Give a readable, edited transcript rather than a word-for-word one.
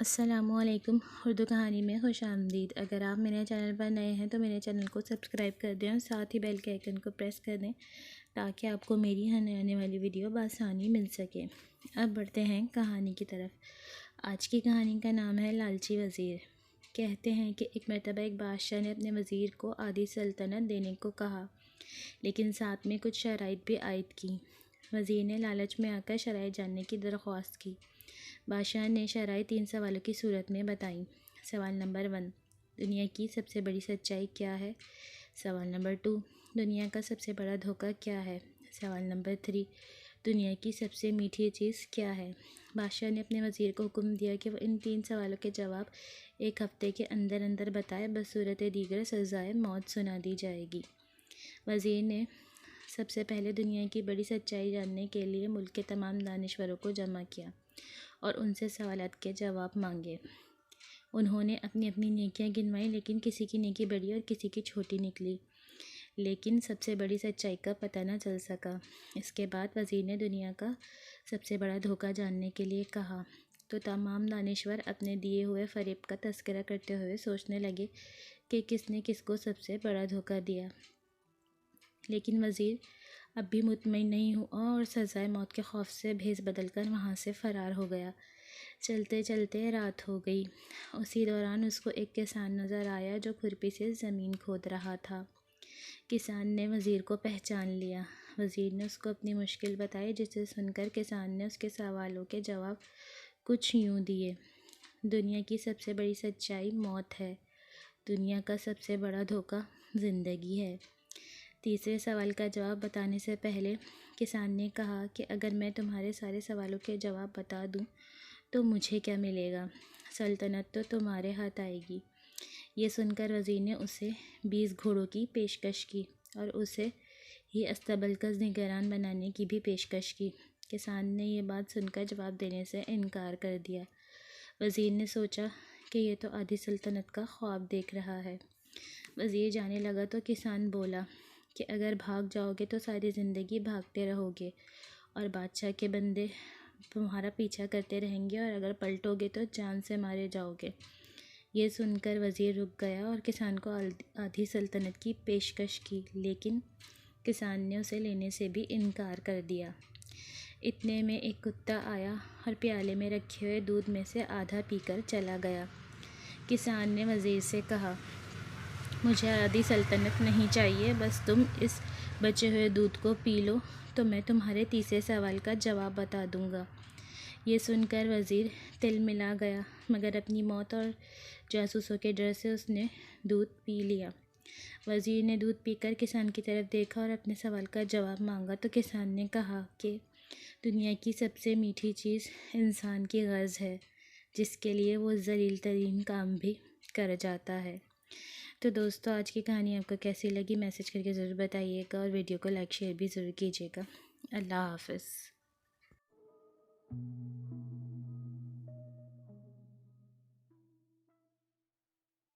السلام علیکم، اردو کہانی میں خوش آمدید۔ اگر آپ میرے چینل پر نئے ہیں تو میرے چینل کو سبسکرائب کر دیں اور ساتھ ہی بیل کے آئیکن کو پریس کر دیں تاکہ آپ کو میری آنے والی ویڈیو بآسانی مل سکے۔ اب بڑھتے ہیں کہانی کی طرف۔ آج کی کہانی کا نام ہے لالچی وزیر۔ کہتے ہیں کہ ایک مرتبہ ایک بادشاہ نے اپنے وزیر کو آدھی سلطنت دینے کو کہا، لیکن ساتھ میں کچھ شرائط بھی عائد کی۔ وزیر نے لالچ میں آ کر شرائط جاننے کی درخواست کی۔ بادشاہ نے شرائط 3 سوالوں کی صورت میں بتائیں۔ سوال نمبر 1، دنیا کی سب سے بڑی سچائی کیا ہے؟ سوال نمبر 2، دنیا کا سب سے بڑا دھوکہ کیا ہے؟ سوال نمبر 3، دنیا کی سب سے میٹھی چیز کیا ہے؟ بادشاہ نے اپنے وزیر کو حکم دیا کہ وہ ان 3 سوالوں کے جواب 1 ہفتے کے اندر اندر بتائے، بصورت دیگر سزائے موت سنا دی جائے گی۔ وزیر نے سب سے پہلے دنیا کی بڑی سچائی جاننے کے لیے ملک کے تمام دانشوروں کو جمع کیا اور ان سے سوالات کے جواب مانگے۔ انہوں نے اپنی اپنی نیکیاں گنوائیں، لیکن کسی کی نیکی بڑی اور کسی کی چھوٹی نکلی، لیکن سب سے بڑی سچائی کا پتہ نہ چل سکا۔ اس کے بعد وزیر نے دنیا کا سب سے بڑا دھوکہ جاننے کے لیے کہا، تو تمام دانشور اپنے دیے ہوئے فریب کا تذکرہ کرتے ہوئے سوچنے لگے کہ کس نے کس کو سب سے بڑا دھوکہ دیا۔ لیکن وزیر اب بھی مطمئن نہیں ہوا اور سزائے موت کے خوف سے بھیس بدل کر وہاں سے فرار ہو گیا۔ چلتے چلتے رات ہو گئی۔ اسی دوران اس کو ایک کسان نظر آیا جو کھرپی سے زمین کھود رہا تھا۔ کسان نے وزیر کو پہچان لیا۔ وزیر نے اس کو اپنی مشکل بتائی، جسے سن کر کسان نے اس کے سوالوں کے جواب کچھ یوں دیے۔ دنیا کی سب سے بڑی سچائی موت ہے۔ دنیا کا سب سے بڑا دھوکہ زندگی ہے۔ تیسرے سوال کا جواب بتانے سے پہلے کسان نے کہا کہ اگر میں تمہارے سارے سوالوں کے جواب بتا دوں تو مجھے کیا ملے گا؟ سلطنت تو تمہارے ہاتھ آئے گی۔ یہ سن کر وزیر نے اسے 20 گھوڑوں کی پیشکش کی اور اسے ہی استبل کا نگران بنانے کی بھی پیشکش کی۔ کسان نے یہ بات سن کر جواب دینے سے انکار کر دیا۔ وزیر نے سوچا کہ یہ تو آدھی سلطنت کا خواب دیکھ رہا ہے۔ وزیر جانے لگا تو کسان بولا کہ اگر بھاگ جاؤ گے تو ساری زندگی بھاگتے رہو گے اور بادشاہ کے بندے تمہارا پیچھا کرتے رہیں گے، اور اگر پلٹو گے تو جان سے مارے جاؤ گے۔ یہ سن کر وزیر رک گیا اور کسان کو آدھی سلطنت کی پیشکش کی، لیکن کسان نے اسے لینے سے بھی انکار کر دیا۔ اتنے میں ایک کتا آیا اور پیالے میں رکھے ہوئے دودھ میں سے آدھا پی کر چلا گیا۔ کسان نے وزیر سے کہا، مجھے آدھی سلطنت نہیں چاہیے، بس تم اس بچے ہوئے دودھ کو پی لو تو میں تمہارے تیسرے سوال کا جواب بتا دوں گا۔ یہ سن کر وزیر تل ملا گیا، مگر اپنی موت اور جاسوسوں کے ڈر سے اس نے دودھ پی لیا۔ وزیر نے دودھ پی کر کسان کی طرف دیکھا اور اپنے سوال کا جواب مانگا تو کسان نے کہا کہ دنیا کی سب سے میٹھی چیز انسان کی غرض ہے، جس کے لیے وہ ذلیل ترین کام بھی کر جاتا ہے۔ تو دوستو، آج کی کہانی آپ کو کیسی لگی میسج کر کے ضرور بتائیے گا، اور ویڈیو کو لائک شیئر بھی ضرور کیجیے گا۔ اللہ حافظ۔